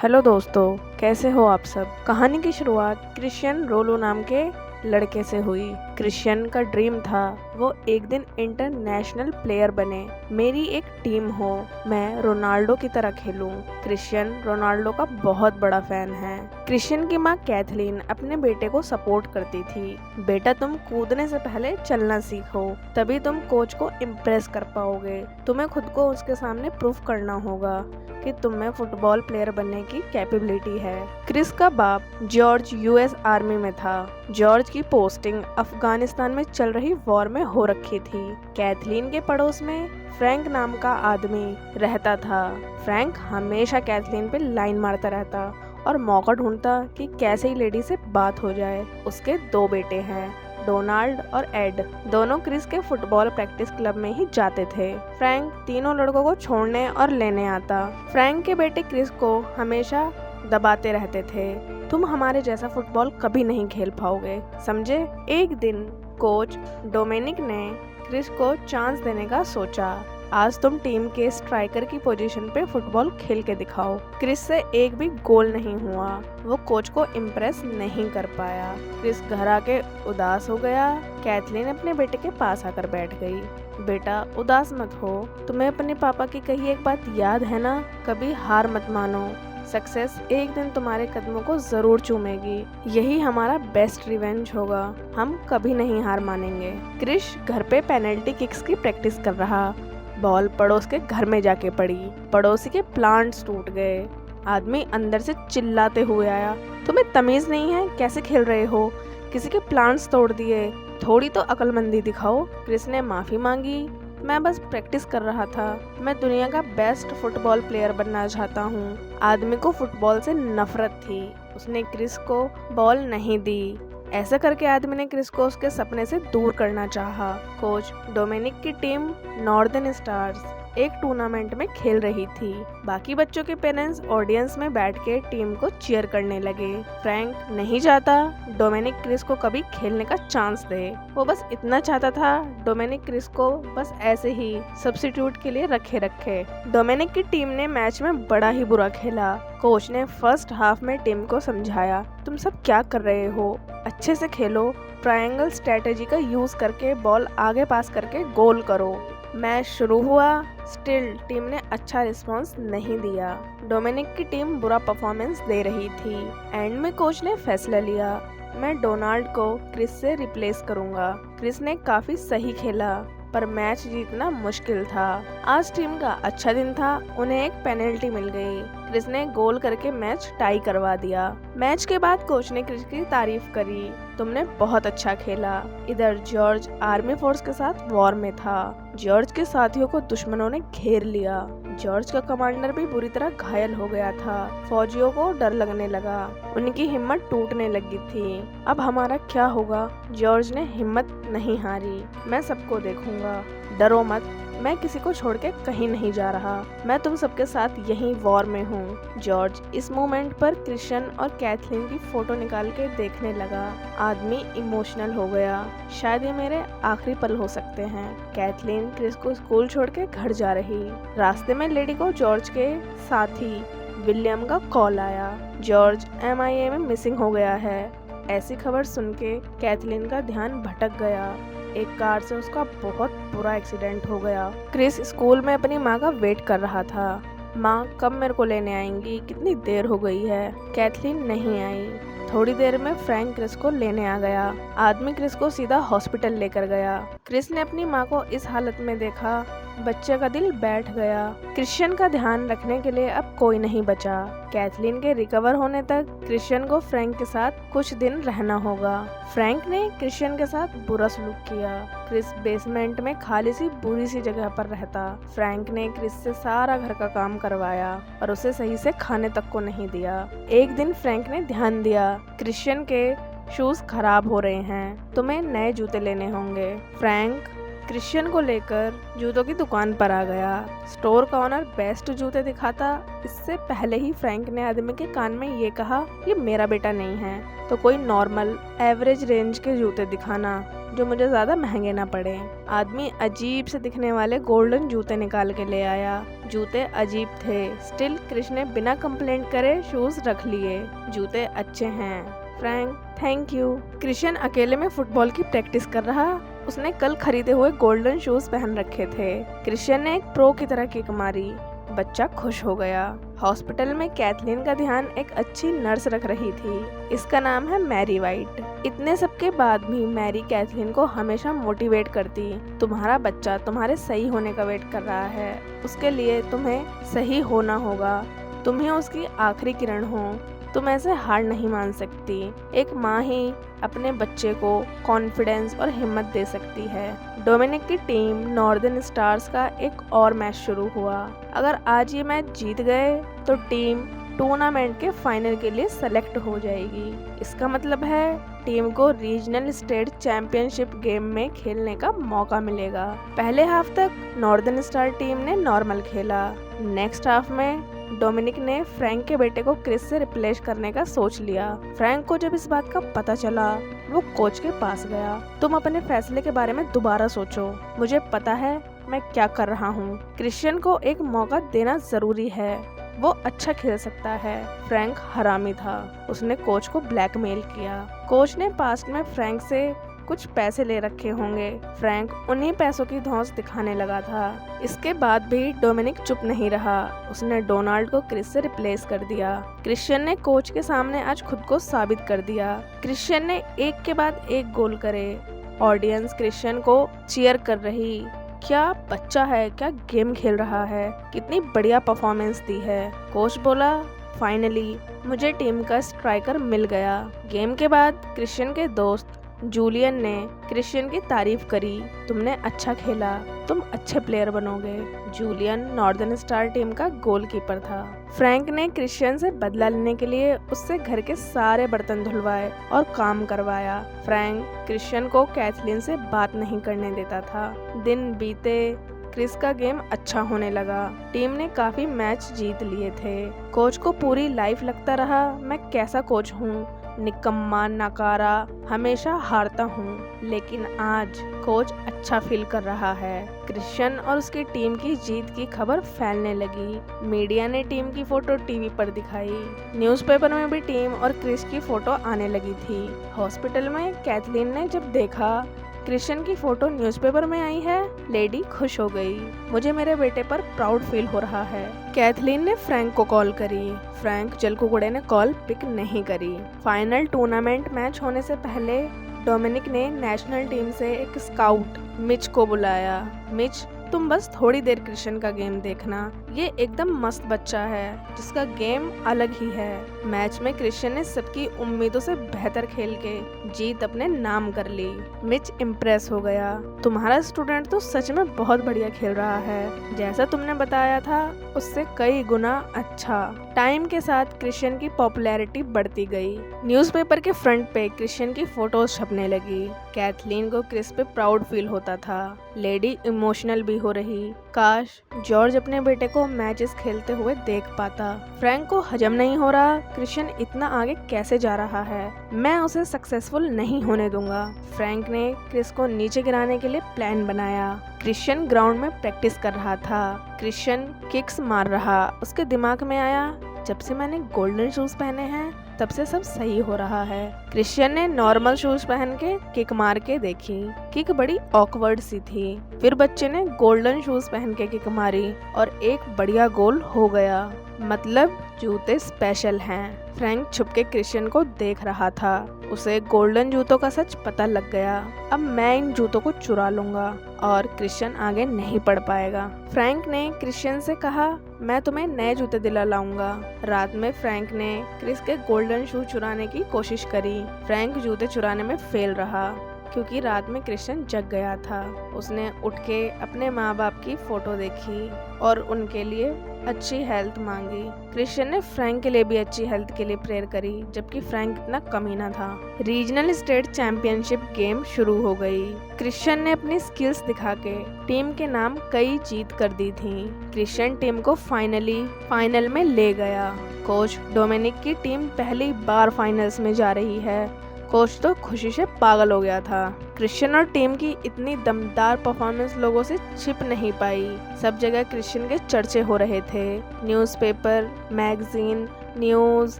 Hello दोस्तों, कैसे हो आप सब। कहानी की शुरुआत क्रिश्चियन रोलो नाम के लड़के से हुई। क्रिश्चियन का ड्रीम था वो एक दिन इंटरनेशनल प्लेयर बने। मेरी एक टीम हो, मैं रोनाल्डो की तरह खेलूं। क्रिश्चियन रोनाल्डो का बहुत बड़ा फैन है। क्रिश्चियन की माँ कैथलीन अपने बेटे को सपोर्ट करती थी। बेटा, तुम कूदने से पहले चलना सीखो, तभी तुम कोच को इम्प्रेस कर पाओगे। तुम्हें खुद को उसके सामने प्रूफ करना होगा कि तुम में फुटबॉल प्लेयर बनने की कैपेबिलिटी है। क्रिस का बाप जॉर्ज यूएस आर्मी में था। जॉर्ज की पोस्टिंग अफगानिस्तान में चल रही वॉर में हो रखी थी। कैथलीन के पड़ोस में फ्रैंक नाम का आदमी रहता था। फ्रैंक हमेशा कैथलीन पे लाइन मारता रहता और मौका ढूंढता कि कैसे ही लेडी से बात हो जाए। उसके दो बेटे हैं, डोनाल्ड और एड। दोनों क्रिस के फुटबॉल प्रैक्टिस क्लब में ही जाते थे। फ्रैंक तीनों लड़कों को छोड़ने और लेने आता। फ्रैंक के बेटे क्रिस को हमेशा दबाते रहते थे, तुम हमारे जैसा फुटबॉल कभी नहीं खेल पाओगे, समझे। एक दिन कोच डोमिनिक ने क्रिस को चांस देने का सोचा। आज तुम टीम के स्ट्राइकर की पोजीशन पे फुटबॉल खेल के दिखाओ। क्रिस से एक भी गोल नहीं हुआ। वो कोच को इम्प्रेस नहीं कर पाया। क्रिस घर आके उदास हो गया। कैथलीन अपने बेटे के पास आकर बैठ गई। बेटा, उदास मत हो, तुम्हें अपने पापा की कही एक बात याद है ना, कभी हार मत मानो। सक्सेस एक दिन तुम्हारे कदमों को जरूर चूमेगी। यही हमारा बेस्ट रिवेंज होगा। हम कभी नहीं हार मानेंगे। क्रिस घर पे पेनल्टी किक्स की प्रैक्टिस कर रहा। बॉल पड़ोस के घर में जाके पड़ी। पड़ोसी के प्लांट्स टूट गए। आदमी अंदर से चिल्लाते हुए आया, तुम्हें तमीज नहीं है, कैसे खेल रहे हो, किसी के प्लांट्स तोड़ दिए, थोड़ी तो अक्लमंदी दिखाओ। क्रिस ने माफी मांगी, मैं बस प्रैक्टिस कर रहा था, मैं दुनिया का बेस्ट फुटबॉल प्लेयर बनना चाहता हूँ। आदमी को फुटबॉल से नफरत थी। उसने क्रिस को बॉल नहीं दी। ऐसा करके आदमी ने क्रिस को उसके सपने से दूर करना चाहा। कोच डोमिनिक की टीम नॉर्दर्न स्टार्स एक टूर्नामेंट में खेल रही थी। बाकी बच्चों के पेरेंट्स ऑडियंस में बैठ के टीम को चीयर करने लगे। फ्रैंक नहीं चाहता डोमिनिक क्रिस को कभी खेलने का चांस दे। वो बस इतना चाहता था डोमिनिक क्रिस को बस ऐसे ही सब्स्टिट्यूट के लिए रखे। डोमिनिक की टीम ने मैच में बड़ा ही बुरा खेला। कोच ने फर्स्ट हाफ में टीम को समझाया, तुम सब क्या कर रहे हो, अच्छे से खेलो, ट्रायंगल स्ट्रेटेजी का यूज करके बॉल आगे पास करके गोल करो। मैच शुरू हुआ, स्टिल टीम ने अच्छा रिस्पांस नहीं दिया। डोमिनिक की टीम बुरा परफॉर्मेंस दे रही थी। एंड में कोच ने फैसला लिया, मैं डोनाल्ड को क्रिस से रिप्लेस करूंगा। क्रिस ने काफी सही खेला, पर मैच जीतना मुश्किल था। आज टीम का अच्छा दिन था, उन्हें एक पेनल्टी मिल गई। क्रिस ने गोल करके मैच टाई करवा दिया। मैच के बाद कोच ने क्रिस की तारीफ करी, तुमने बहुत अच्छा खेला। इधर जॉर्ज आर्मी फोर्स के साथ वॉर में था। जॉर्ज के साथियों को दुश्मनों ने घेर लिया। जॉर्ज का कमांडर भी बुरी तरह घायल हो गया था। फौजियों को डर लगने लगा, उनकी हिम्मत टूटने लगी थी। अब हमारा क्या होगा। जॉर्ज ने हिम्मत नहीं हारी, मैं सबको देखूंगा, डरो मत, मैं किसी को छोड़ के कहीं नहीं जा रहा, मैं तुम सबके साथ यहीं वॉर में हूँ। जॉर्ज इस मोमेंट पर क्रिश्चियन और कैथलीन की फोटो निकाल के देखने लगा। आदमी इमोशनल हो गया, शायद ये मेरे आखिरी पल हो सकते हैं। कैथलीन क्रिस को स्कूल छोड़ के घर जा रही। रास्ते में लेडी को जॉर्ज के साथी विलियम का कॉल आया, जॉर्ज MIA में मिसिंग हो गया है। ऐसी खबर सुन के कैथलीन का ध्यान भटक गया। एक कार से उसका बहुत बुरा एक्सीडेंट हो गया। क्रिस स्कूल में अपनी माँ का वेट कर रहा था। माँ कब मेरे को लेने आएंगी, कितनी देर हो गई है। कैथलीन नहीं आई। थोड़ी देर में फ्रैंक क्रिस को लेने आ गया। आदमी क्रिस को सीधा हॉस्पिटल लेकर गया। क्रिस ने अपनी माँ को इस हालत में देखा, बच्चे का दिल बैठ गया। क्रिश्चियन का ध्यान रखने के लिए अब कोई नहीं बचा। कैथलीन के रिकवर होने तक क्रिश्चियन को फ्रैंक के साथ कुछ दिन रहना होगा। फ्रैंक ने क्रिश्चियन के साथ बुरा सलूक किया। क्रिस बेसमेंट में खाली सी बुरी सी जगह पर रहता। फ्रैंक ने क्रिस से सारा घर का काम करवाया और उसे सही से खाने तक को नहीं दिया। एक दिन फ्रैंक ने ध्यान दिया, क्रिश्चियन के शूज खराब हो रहे हैं, तुम्हें नए जूते लेने होंगे। फ्रैंक क्रिश्चियन को लेकर जूतों की दुकान पर आ गया। स्टोर का ऑनर बेस्ट जूते दिखाता। इससे पहले ही फ्रैंक ने आदमी के कान में ये कहा, ये मेरा बेटा नहीं है, तो कोई नॉर्मल एवरेज रेंज के जूते दिखाना जो मुझे ज्यादा महंगे ना पड़े। आदमी अजीब से दिखने वाले गोल्डन जूते निकाल के ले आया जूते अजीब थे, स्टिल क्रिश ने बिना कंप्लेंट करे शूज रख लिए। जूते अच्छे हैं फ्रैंक, थैंक यू। क्रिश्चियन अकेले में फुटबॉल की प्रैक्टिस कर रहा। उसने कल खरीदे हुए गोल्डन शूज पहन रखे थे। क्रिश्चियन ने एक प्रो की तरह किक मारी। बच्चा खुश हो गया। हॉस्पिटल में कैथलीन का ध्यान एक अच्छी नर्स रख रही थी। इसका नाम है मैरी वाइट। इतने सब के बाद भी मैरी कैथलीन को हमेशा मोटिवेट करती। तुम्हारा बच्चा तुम्हारे सही होने का वेट कर रहा है, उसके लिए तुम्हें सही होना होगा। तुम ही उसकी आखिरी किरण हो, तुम ऐसे हार नहीं मान सकती। एक माँ ही अपने बच्चे को कॉन्फिडेंस और हिम्मत दे सकती है। डोमिनिक की टीम नॉर्दर्न स्टार्स का एक और मैच शुरू हुआ। अगर आज ये मैच जीत गए तो टीम टूर्नामेंट के फाइनल के लिए सेलेक्ट हो जाएगी। इसका मतलब है टीम को रीजनल स्टेट चैंपियनशिप गेम में खेलने का मौका मिलेगा। पहले हाफ तक नॉर्दर्न स्टार टीम ने नॉर्मल खेला। नेक्स्ट हाफ में डोमिनिक ने फ्रैंक के बेटे को क्रिस से रिप्लेस करने का सोच लिया। फ्रैंक को जब इस बात का पता चला, वो कोच के पास गया। तुम अपने फैसले के बारे में दोबारा सोचो, मुझे पता है मैं क्या कर रहा हूँ। क्रिश्चियन को एक मौका देना जरूरी है, वो अच्छा खेल सकता है। फ्रैंक हरामी था, उसने कोच को ब्लैकमेल किया। कोच ने पास्ट में फ्रैंक से कुछ पैसे ले रखे होंगे। फ्रैंक उन्हीं पैसों की धौंस दिखाने लगा था। इसके बाद भी डोमिनिक चुप नहीं रहा। उसने डोनाल्ड को क्रिस से रिप्लेस कर दिया। क्रिश्चियन ने कोच के सामने आज खुद को साबित कर दिया। क्रिश्चियन ने एक के बाद एक गोल करे। ऑडियंस क्रिश्चियन को चीयर कर रही। क्या बच्चा है, क्या गेम खेल रहा है, कितनी बढ़िया परफॉर्मेंस दी है। कोच बोला, फाइनली मुझे टीम का स्ट्राइकर मिल गया। गेम के बाद क्रिश्चियन के दोस्त जूलियन ने क्रिश्चियन की तारीफ करी। तुमने अच्छा खेला, तुम अच्छे प्लेयर बनोगे। जूलियन नॉर्दर्न स्टार टीम का गोलकीपर था। फ्रैंक ने क्रिश्चियन से बदला लेने के लिए उससे घर के सारे बर्तन धुलवाए और काम करवाया। फ्रैंक क्रिश्चियन को कैथलीन से बात नहीं करने देता था। दिन बीते, क्रिस का गेम अच्छा होने लगा। टीम ने काफी मैच जीत लिए थे। कोच को पूरी लाइफ लगता रहा मैं कैसा कोच हूँ, निकम्मा, नकारा, हमेशा हारता हूँ। लेकिन आज कोच अच्छा फील कर रहा है। क्रिश्चियन और उसकी टीम की जीत की खबर फैलने लगी। मीडिया ने टीम की फोटो टीवी पर दिखाई। न्यूज़पेपर में भी टीम और क्रिस की फोटो आने लगी थी। हॉस्पिटल में कैथलीन ने जब देखा क्रिश्चियन की फोटो न्यूज़पेपर में आई है, लेडी खुश हो गई। मुझे मेरे बेटे पर प्राउड फील हो रहा है। कैथलीन ने फ्रैंक को कॉल करी। फ्रैंक जलकुकुड़े ने कॉल पिक नहीं करी। फाइनल टूर्नामेंट मैच होने से पहले डोमिनिक ने नेशनल टीम से एक स्काउट मिच को बुलाया। मिच, तुम बस थोड़ी देर क्रिश्चियन का गेम देखना, ये एकदम मस्त बच्चा है जिसका गेम अलग ही है। मैच में क्रिश्चियन ने सबकी उम्मीदों से बेहतर खेल के जीत अपने नाम कर ली। मिच इम्प्रेस हो गया। तुम्हारा स्टूडेंट तो सच में बहुत बढ़िया खेल रहा है, जैसा तुमने बताया था उससे कई गुना अच्छा। टाइम के साथ क्रिश्चियन की पॉपुलैरिटी बढ़ती गई। न्यूज़पेपर के फ्रंट पे क्रिश्चियन की फोटोज छपने लगी। कैथलीन को क्रिस पे प्राउड फील होता था। लेडी इमोशनल भी हो रही। काश जॉर्ज अपने बेटे को मैचेस खेलते हुए देख पाता। फ्रैंक को हजम नहीं हो रहा क्रिश्चियन इतना आगे कैसे जा रहा है, मैं उसे सक्सेसफुल नहीं होने दूंगा। फ्रैंक ने क्रिस को नीचे गिराने के लिए प्लान बनाया। क्रिश्चियन ग्राउंड में प्रैक्टिस कर रहा था। क्रिश्चियन किक्स मार रहा। उसके दिमाग में आया, जब से मैंने गोल्डन शूज पहने हैं तब से सब सही हो रहा है। क्रिश्चियन ने नॉर्मल शूज पहन के किक मार के देखी। किक बड़ी ऑकवर्ड सी थी। फिर बच्चे ने गोल्डन शूज पहन के किक मारी और एक बढ़िया गोल हो गया। मतलब जूते स्पेशल हैं। फ्रैंक छुपके क्रिश्चियन को देख रहा था। उसे गोल्डन जूतों का सच पता लग गया। अब मैं इन जूतों को चुरा लूंगा और क्रिश्चियन आगे नहीं पढ़ पाएगा। फ्रैंक ने क्रिश्चियन से कहा, मैं तुम्हें नए जूते दिला लाऊंगा। रात में फ्रैंक ने क्रिस के गोल्डन शूज चुराने की कोशिश करी। फ्रैंक जूते चुराने में फेल रहा क्योंकि रात में क्रिश्चियन जग गया था। उसने उठ के अपने माँ बाप की फोटो देखी और उनके लिए अच्छी हेल्थ मांगी। क्रिश्चियन ने फ्रैंक के लिए भी अच्छी हेल्थ के लिए प्रेयर करी, जबकि फ्रैंक इतना कमीना था। रीजनल स्टेट चैंपियनशिप गेम शुरू हो गई। क्रिश्चियन ने अपनी स्किल्स दिखा के टीम के नाम कई जीत कर दी थी। क्रिश्चियन टीम को फाइनल में ले गया। कोच डोमिनिक की टीम पहली बार फाइनल्स में जा रही है। कोच तो खुशी से पागल हो गया था। क्रिश्चियन और टीम की इतनी दमदार परफॉर्मेंस लोगों से छिप नहीं पाई। सब जगह क्रिश्चियन के चर्चे हो रहे थे। न्यूज़पेपर, मैगजीन, न्यूज़,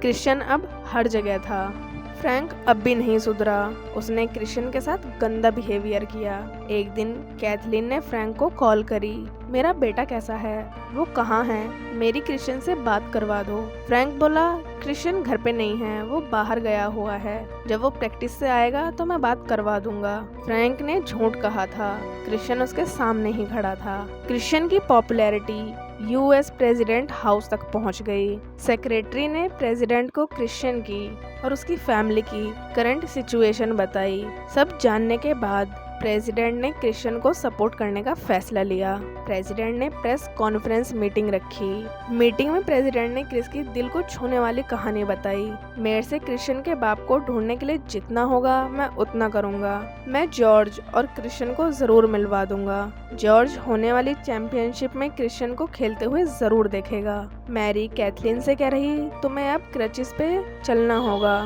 क्रिश्चियन अब हर जगह था। फ्रैंक अब भी नहीं सुधरा। उसने क्रिश्चियन के साथ गंदा बिहेवियर किया। एक दिन कैथलीन ने फ्रैंक को कॉल करी। मेरा बेटा कैसा है? वो कहाँ है? मेरी क्रिश्चियन से बात करवा दो। फ्रैंक बोला, क्रिश्चियन घर पे नहीं है, वो बाहर गया हुआ है। जब वो प्रैक्टिस से आएगा तो मैं बात करवा दूंगा। फ्रैंक ने झूठ कहा था। क्रिश्चियन उसके सामने ही खड़ा था। क्रिश्चियन की पॉपुलैरिटी यूएस प्रेसिडेंट हाउस तक पहुंच गई। सेक्रेटरी ने प्रेसिडेंट को क्रिश्चियन की और उसकी फैमिली की करंट सिचुएशन बताई। सब जानने के बाद प्रेसिडेंट ने क्रिश्चियन को सपोर्ट करने का फैसला लिया। प्रेसिडेंट ने प्रेस कॉन्फ्रेंस मीटिंग रखी। मीटिंग में प्रेसिडेंट ने क्रिस की दिल को छूने वाली कहानी बताई। मेरे से क्रिश्चियन के बाप को ढूंढने के लिए जितना होगा मैं उतना करूंगा। मैं जॉर्ज और क्रिश्चियन को जरूर मिलवा दूंगा। जॉर्ज होने वाली चैंपियनशिप में क्रिश्चियन को खेलते हुए जरूर देखेगा। मैरी कैथलीन से कह रही, तुम्हें अब क्रचेस पे चलना होगा,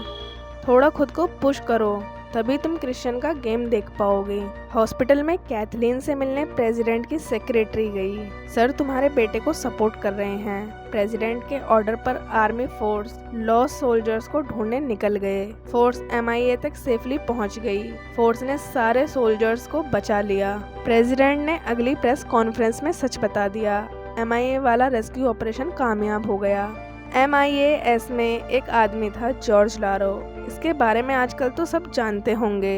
थोड़ा खुद को पुश करो, तभी तुम क्रिश्चियन का गेम देख पाओगे। हॉस्पिटल में कैथलीन से मिलने प्रेसिडेंट की सेक्रेटरी गई। सर तुम्हारे बेटे को सपोर्ट कर रहे हैं। प्रेसिडेंट के ऑर्डर पर आर्मी फोर्स लॉस्ट सोल्जर्स को ढूंढने निकल गए। फोर्स MIA तक सेफली पहुंच गई। फोर्स ने सारे सोल्जर्स को बचा लिया। प्रेसिडेंट ने अगली प्रेस कॉन्फ्रेंस में सच बता दिया। MIA वाला रेस्क्यू ऑपरेशन कामयाब हो गया। MIAS में एक आदमी था, जॉर्ज लारो। इसके बारे में आजकल तो सब जानते होंगे।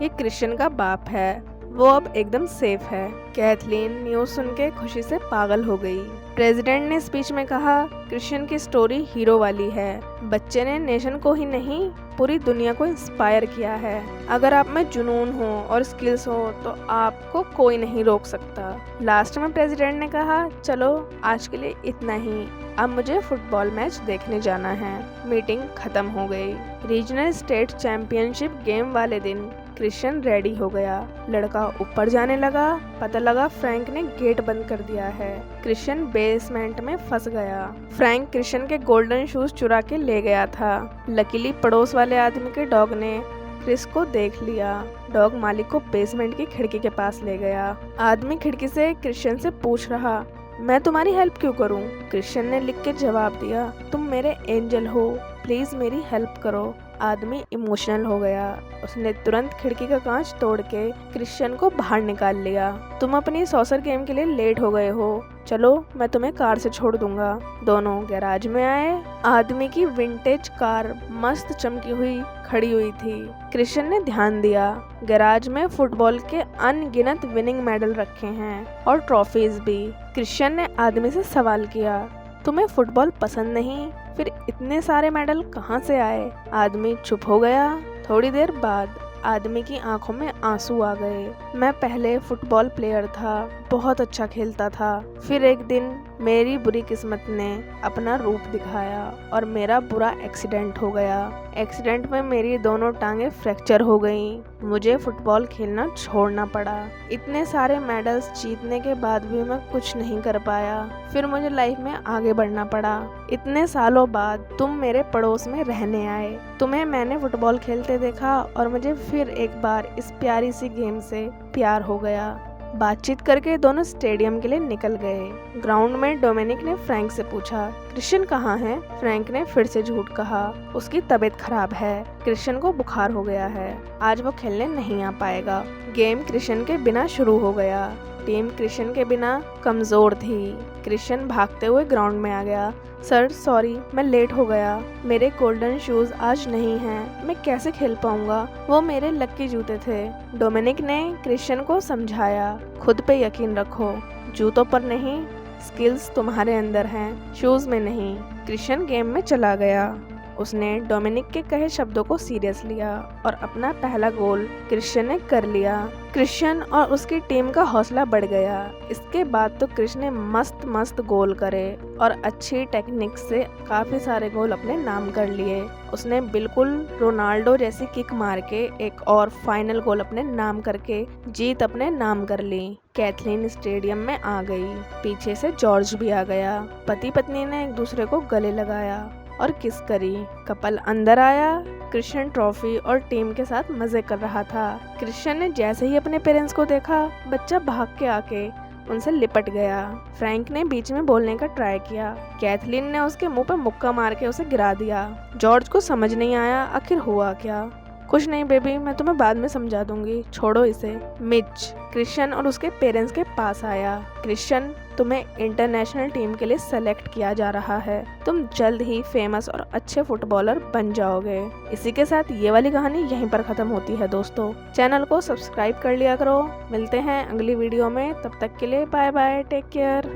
ये क्रिश्चियन का बाप है। वो अब एकदम सेफ है। कैथलीन न्यूज़ सुन के खुशी से पागल हो गई। प्रेसिडेंट ने स्पीच में कहा, क्रिश्चियन की स्टोरी हीरो वाली है। बच्चे ने नेशन को ही नहीं पूरी दुनिया को इंस्पायर किया है। अगर आप में जुनून हो और स्किल्स हो तो आपको कोई नहीं रोक सकता। लास्ट में प्रेसिडेंट ने कहा, चलो आज के लिए इतना ही, अब मुझे फुटबॉल मैच देखने जाना है। मीटिंग खत्म हो गई। रीजनल स्टेट चैंपियनशिप गेम वाले दिन क्रिश्चियन रेडी हो गया। लड़का ऊपर जाने लगा। पता लगा फ्रैंक ने गेट बंद कर दिया है। क्रिश्चियन बेसमेंट में फंस गया। फ्रैंक क्रिश्चियन के गोल्डन शूज चुरा के ले गया था। लकीली पड़ोस वाले आदमी के डॉग ने क्रिस को देख लिया। डॉग मालिक को बेसमेंट की खिड़की के पास ले गया। आदमी खिड़की से क्रिश्चियन से पूछ रहा, मैं तुम्हारी हेल्प क्यों करूं? क्रिश्चियन ने लिख के जवाब दिया, तुम मेरे एंजल हो, प्लीज मेरी हेल्प करो। आदमी इमोशनल हो गया। उसने तुरंत खिड़की का कांच तोड़ के क्रिश्चियन को बाहर निकाल लिया। तुम अपनी सॉसर गेम के लिए लेट हो गए हो, चलो मैं तुम्हें कार से छोड़ दूंगा। दोनों गैराज में आए। आदमी की विंटेज कार मस्त चमकी हुई खड़ी हुई थी। क्रिश्चियन ने ध्यान दिया, गैराज में फुटबॉल के अनगिनत विनिंग मेडल रखे हैं और ट्रॉफीज भी। क्रिश्चियन ने आदमी से सवाल किया, तुम्हें फुटबॉल पसंद नहीं? फिर इतने सारे मेडल कहाँ से आए? आदमी चुप हो गया। थोड़ी देर बाद आदमी की आंखों में आंसू आ गए। मैं पहले फुटबॉल प्लेयर था, बहुत अच्छा खेलता था। फिर एक दिन मेरी बुरी किस्मत ने अपना रूप दिखाया और मेरा बुरा एक्सीडेंट हो गया। एक्सीडेंट में मेरी दोनों टांगें फ्रैक्चर हो गईं। मुझे फुटबॉल खेलना छोड़ना पड़ा। इतने सारे मेडल्स जीतने के बाद भी मैं कुछ नहीं कर पाया। फिर मुझे लाइफ में आगे बढ़ना पड़ा। इतने सालों बाद तुम मेरे पड़ोस में रहने आए। तुम्हें मैंने फुटबॉल खेलते देखा और मुझे फिर एक बार इस प्यारी सी गेम से प्यार हो गया। बातचीत करके दोनों स्टेडियम के लिए निकल गए। ग्राउंड में डोमिनिक ने फ्रैंक से पूछा, क्रिश्चियन कहाँ है? फ्रैंक ने फिर से झूठ कहा, उसकी तबीयत खराब है, क्रिश्चियन को बुखार हो गया है, आज वो खेलने नहीं आ पाएगा। गेम क्रिश्चियन के बिना शुरू हो गया। टीम क्रिश्चियन के बिना कमजोर थी। क्रिश्चियन भागते हुए ग्राउंड में आ गया। सर सॉरी, मैं लेट हो गया। मेरे गोल्डन शूज आज नहीं हैं। मैं कैसे खेल पाऊंगा? वो मेरे लकी जूते थे। डोमिनिक ने क्रिश्चियन को समझाया, खुद पे यकीन रखो, जूतों पर नहीं, स्किल्स तुम्हारे अंदर हैं, शूज में नहीं। क्रिश्चियन गेम में चला गया। उसने डोमिनिक के कहे शब्दों को सीरियस लिया और अपना पहला गोल क्रिश्चियन ने कर लिया। क्रिश्चियन और उसकी टीम का हौसला बढ़ गया। इसके बाद तो क्रिश ने मस्त गोल करे और अच्छी टेक्निक से काफी सारे गोल अपने नाम कर लिए। उसने बिल्कुल रोनाल्डो जैसी किक मार के एक और फाइनल गोल अपने नाम करके जीत अपने नाम कर ली। कैथलीन स्टेडियम में आ गई। पीछे से जॉर्ज भी आ गया। पति पत्नी ने एक दूसरे को गले लगाया और किस करी। कपल अंदर आया। क्रिश्चियन ट्रॉफी और टीम के साथ मजे कर रहा था। क्रिश्चियन ने जैसे ही अपने पेरेंट्स को देखा, बच्चा भाग के आके उनसे लिपट गया। फ्रैंक ने बीच में बोलने का ट्राई किया। कैथलीन ने उसके मुंह पर मुक्का मार के उसे गिरा दिया। जॉर्ज को समझ नहीं आया आखिर हुआ क्या। कुछ नहीं बेबी, मैं तुम्हें बाद में समझा दूंगी, छोड़ो इसे। मिच क्रिश्चियन और उसके पेरेंट्स के पास आया। क्रिश्चियन, तुम्हें इंटरनेशनल टीम के लिए सेलेक्ट किया जा रहा है। तुम जल्द ही फेमस और अच्छे फुटबॉलर बन जाओगे। इसी के साथ ये वाली कहानी यहीं पर खत्म होती है दोस्तों। चैनल को सब्सक्राइब कर लिया करो। मिलते हैं अगली वीडियो में, तब तक के लिए बाय बाय, टेक केयर।